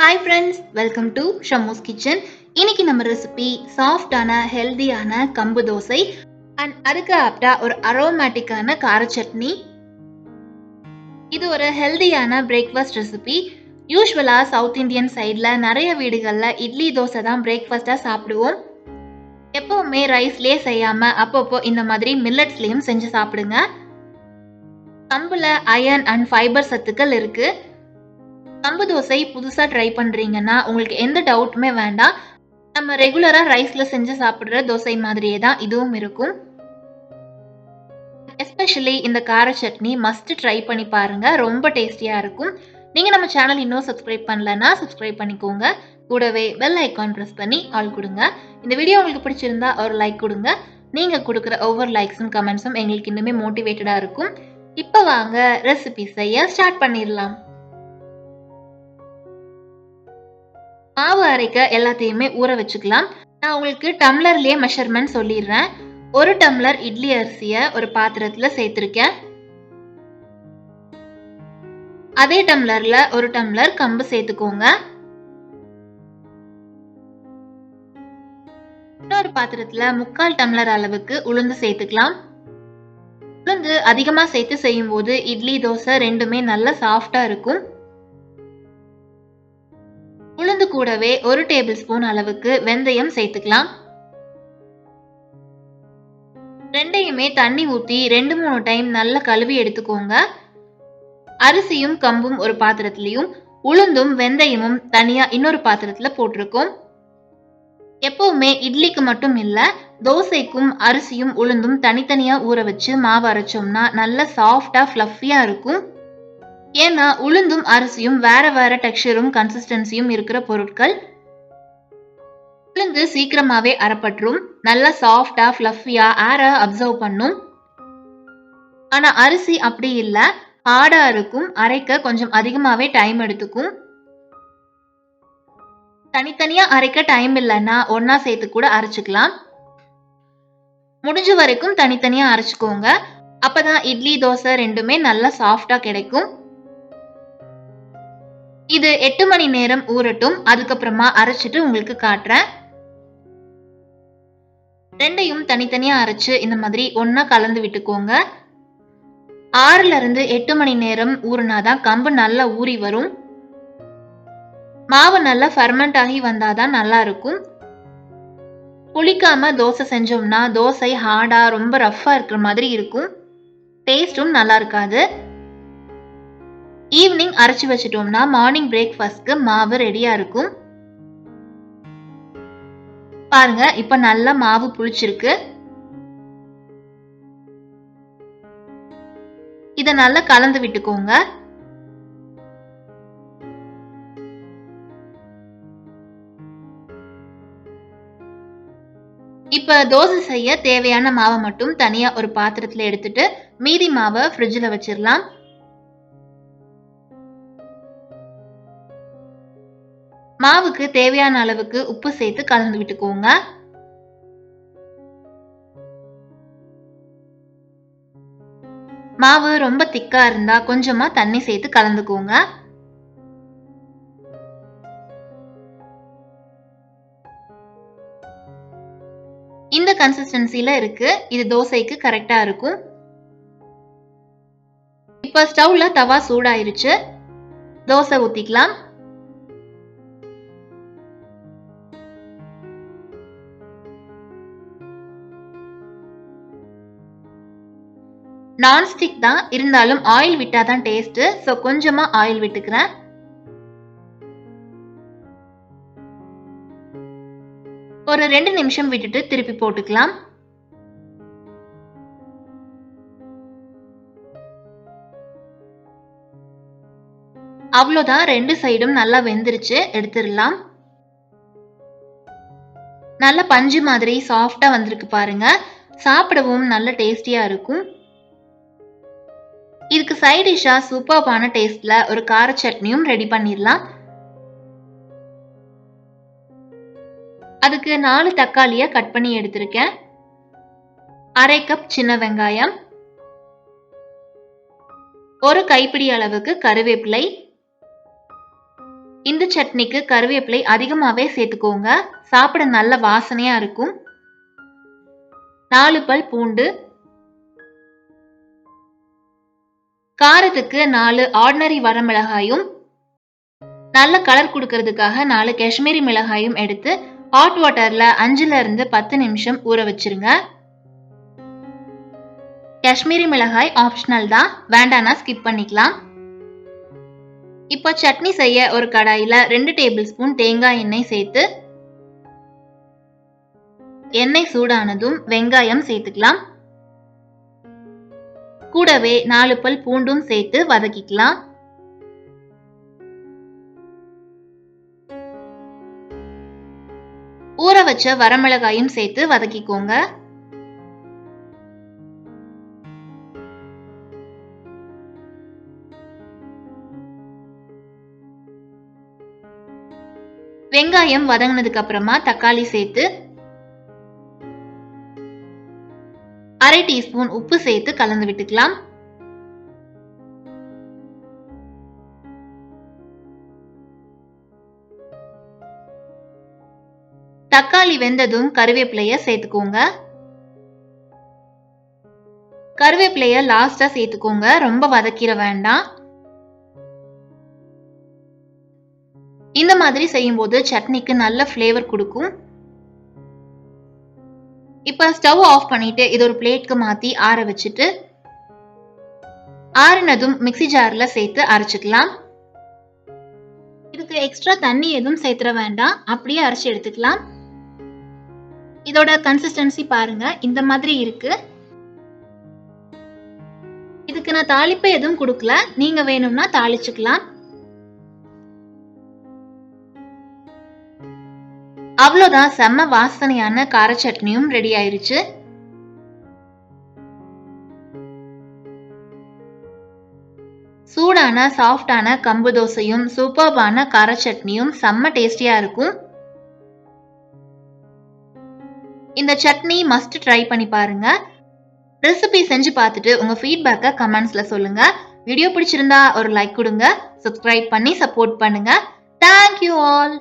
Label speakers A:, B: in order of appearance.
A: Hi friends, welcome to ஷம்மூஸ் kitchen. இன்னைக்கு நம்ம ரெசிபி சாஃப்டான ஹெல்தியான கம்பு தோசை அண்ட் அதுக்கு ஆப்டா ஒரு அரோமேட்டிக்கான கார சட்னி. இது ஒரு ஹெல்தியான பிரேக்ஃபாஸ்ட் ரெசிபி. யூஸ்வலா சவுத் இந்தியன் சைடில் நிறைய வீடுகளில் இட்லி தோசை தான் பிரேக்ஃபாஸ்டாக சாப்பிடுவோம். எப்பவுமே ரைஸ்லேயே செய்யாம அப்பப்போ இந்த மாதிரி மில்லட்ஸ்லேயும் செஞ்சு சாப்பிடுங்க. கம்புல அயர்ன் அண்ட் ஃபைபர் சத்துக்கள் இருக்கு. கம்பு தோசை புதுசா ட்ரை பண்றீங்கன்னா உங்களுக்கு எந்த டவுட்டுமே வேண்டாம். நம்ம ரெகுலரா ரைஸ்ல செஞ்சு சாப்பிடுற தோசை மாதிரியே தான் இதுவும் இருக்கும். எஸ்பெஷலி இந்த கார சட்னி மஸ்ட் ட்ரை பண்ணி பாருங்க, ரொம்ப டேஸ்டியா இருக்கும். நீங்க நம்ம சேனல் இன்னும் சப்ஸ்கிரைப் பண்ணலன்னா சப்ஸ்கிரைப் பண்ணிக்கோங்க. கூடவே பெல் ஐக்கான் பிரஸ் பண்ணி ஆல் கொடுங்க. இந்த வீடியோ உங்களுக்கு பிடிச்சிருந்தா ஒரு லைக் கொடுங்க. நீங்க கொடுக்குற ஒவ்வொரு லைக்ஸும் கமெண்ட்ஸும் எங்களுக்கு இன்னுமே மோட்டிவேட்டடா இருக்கும். இப்போ வாங்க ரெசிபி செய்ய ஸ்டார்ட் பண்ணிடலாம். மாவு அரைக்க எல்லாத்தையுமே ஊற வச்சுக்கலாம். நான் உங்களுக்கு டம்ளர்லயே மெஷர்மெண்ட் சொல்லிடுறேன். 1 டம்ளர் இட்லி அரிசியை ஒரு பாத்திரத்துல சேர்த்திருக்கேன். அதே டம்ளர்ல 1 டம்ளர் கம்பு சேர்த்துக்கோங்க. இன்னொரு பாத்திரத்துல 3/4 டம்ளர் அளவுக்கு உளுந்து சேர்த்துக்கலாம். உளுந்து அதிகமா சேர்த்து செய்யும் போது இட்லி தோசை ரெண்டுமே நல்ல சாஃப்டா இருக்கும். உளுந்து கூடவே 1 டேபிள் ஸ்பூன் அளவுக்கு வெந்தயம் சேர்த்துக்கலாம். ரெண்டையுமே தண்ணி ஊத்தி 2-3 டைம் நல்லா கழுவி எடுத்துக்கோங்க. அரிசியும் கம்பும் ஒரு பாத்திரத்திலையும் உளுந்தும் வெந்தயமும் தனியா இன்னொரு பாத்திரத்துல போட்டிருக்கோம். எப்பவுமே இட்லிக்கு மட்டும் இல்ல, தோசைக்கும் அரிசியும் உளுந்தும் தனித்தனியா ஊற வச்சு மாவு அரைச்சோம்னா நல்ல சாஃப்டா ஃப்ளஃபியா இருக்கும். ஏன்னா உளுந்தும் அரிசியும் வேற வேற டெக்ஸ்சரும் கன்சிஸ்டன்சியும் இருக்கிற பொருட்கள். உளுந்து சீக்கிரமாவே அரைப்பற்றும், நல்லா சாஃப்டா ஃப்ளஃபியா ஏர அப்சர்வ் பண்ணும். ஆனா அரிசி அப்படி இல்ல, ஹார்டா இருக்கும், அரைக்க கொஞ்சம் அதிகமாவே டைம் எடுத்துக்கும். தனித்தனியா அரைக்க டைம் இல்லைன்னா ஒன்னா சேர்த்து கூட அரைச்சுக்கலாம். முடிஞ்ச வரைக்கும் தனித்தனியா அரைச்சுக்கோங்க. அப்பதான் இட்லி தோசை ரெண்டுமே நல்லா சாஃப்டா கிடைக்கும். இது 8 மணி நேரம் ஊறட்டும். அதுக்கப்புறமா அரைச்சிட்டு உங்களுக்கு காட்டுறேன். ரெண்டையும் தனித்தனியா அரைச்சு இந்த மாதிரி ஒன்னா கலந்து விட்டுக்கோங்க. 6ல இருந்து 8 மணி நேரம் ஊறினாதான் கம்பு நல்லா ஊறி வரும். மாவு நல்லா ஃபெர்மெண்ட் ஆகி வந்தாதான் நல்லா இருக்கும். புளிக்காம தோசை செஞ்சோம்னா தோசை ஹார்டா ரொம்ப ரஃப்பா இருக்கிற மாதிரி இருக்கும். டேஸ்டும் நல்லா இருக்காது. ஈவினிங் அரைச்சு வச்சிட்டோம்னா மார்னிங் பிரேக்ஃபாஸ்ட்க்கு மாவு ரெடியா இருக்கும். பாருங்க, இப்ப நல்லா மாவு புளிச்சிருக்கு. இத நல்லா கலந்து விட்டுக்கோங்க. இப்ப தோசை செய்ய தேவையான மாவை மட்டும் தனியா ஒரு பாத்திரத்துல எடுத்துட்டு மீதி மாவை ஃப்ரிட்ஜ்ல வச்சிடலாம். மாவுக்கு தேவையான அளவுக்கு உப்பு சேர்த்து கலந்து விட்டுக்கோங்க. மாவு ரொம்ப திக்கா இருந்தா கொஞ்சமா தண்ணி சேர்த்து கலந்துக்கோங்க. இந்த கன்சிஸ்டன்சில இருக்கு. இது தோசைக்கு கரெக்டா இருக்கும். இப்ப ஸ்டவ்ல தவா சூடாயிருச்சு. தோசை ஊத்திக்கலாம். நான்ஸ்டிக் தான், இருந்தாலும் ஆயில் விட்டாதான் டேஸ்ட். சோ கொஞ்சமா ஆயில் விட்டுக்கிறேன். ஒரு 2 நிமிஷம் விட்டுட்டு திருப்பி போட்டுக்கலாம். அவ்வளோதான், 2 சைடும் நல்லா வெந்துருச்சு. எடுத்துடலாம். நல்ல பஞ்சு மாதிரி சாஃப்டா வந்திருக்கு பாருங்க. சாப்பிடவும் நல்ல டேஸ்டியா இருக்கும். இதுக்கு சைட் டிஷ்ஷா சூப்பர்பான டேஸ்ட்ல ஒரு கார சட்னியும் ரெடி பண்ணிடலாம். அதுக்கு 4 தக்காளியை கட் பண்ணி எடுத்திருக்கேன். 1/2 கப் சின்ன வெங்காயம், 1 கைப்பிடி அளவுக்கு கருவேப்பிலை, இந்த சட்னிக்கு கருவேப்பிலை அதிகமாவே சேர்த்துக்கோங்க. சாப்பிட நல்ல வாசனையா இருக்கும். 4 பல் பூண்டு, காரத்துக்கு 4 ஆர்டினரி வரமிளகாயும், நல்ல கலர் கொடுக்கறதுக்காக 4 காஷ்மீரி மிளகாயும் எடுத்து ஹாட் வாட்டர்ல 5ல இருந்து 10 நிமிஷம் ஊற வச்சிருங்க. காஷ்மீரி மிளகாய் ஆப்ஷனல் தான், வேண்டானா ஸ்கிப் பண்ணிக்கலாம். இப்போ சட்னி செய்ய ஒரு கடாயில 2 டேபிள் ஸ்பூன் தேங்காய் எண்ணெய் சேர்த்து எண்ணெய் சூடானதும் வெங்காயம் சேர்த்துக்கலாம். கூடவே 4 பல் பூண்டும் சேர்த்து வதக்கிக்கலாம். ஊற வச்ச வரமிளகாயும் சேர்த்து வதக்கிக்கோங்க. வெங்காயம் வதங்கினதுக்கு அப்புறமா தக்காளி சேர்த்து 1/2 டீஸ்பூன் உப்பு சேர்த்து கலந்து விட்டுக்கலாம். தக்காளி வெந்ததும் கருவேப்பிலைய சேர்த்துக்கோங்க. கருவேப்பிலைய லாஸ்டா சேர்த்துக்கோங்க, ரொம்ப வதக்கிட வேண்டாம். இந்த மாதிரி செய்யும்போது சட்னிக்கு நல்ல ஃப்ளேவர் கொடுக்கும். இப்ப ஸ்டவ் ஆஃப் பண்ணிட்டு இது ஒரு பிளேட்க்கு மாத்தி ஆற வச்சுட்டு ஆறினதும் மிக்ஸி ஜார்ல சேர்த்து அரைச்சுக்கலாம். இதுக்கு எக்ஸ்ட்ரா தண்ணி எதுவும் சேர்த்துற வேண்டாம், அப்படியே அரைச்சு எடுத்துக்கலாம். இதோட கன்சிஸ்டன்சி பாருங்க, இந்த மாதிரி இருக்கு. இதுக்கு நான் தாளிப்பு எதுவும் கொடுக்கல, நீங்க வேணும்னா தாளிச்சுக்கலாம். அவ்வளோதான், செம்ம வாசனையான கார சட்னியும் ரெடி ஆயிருச்சு. சூடான சாஃப்டான கம்பு தோசையும் சூப்பர்பான கார சட்னியும் செம்ம டேஸ்டியா இருக்கும். இந்த சட்னி மஸ்ட் ட்ரை பண்ணி பாருங்க. ரெசிபி செஞ்சு பார்த்துட்டு உங்க ஃபீட்பேக்கை கமெண்ட்ஸ்ல சொல்லுங்க. வீடியோ பிடிச்சிருந்தா ஒரு லைக் கொடுங்க, சப்ஸ்கிரைப் பண்ணி சப்போர்ட் பண்ணுங்க. Thank you all.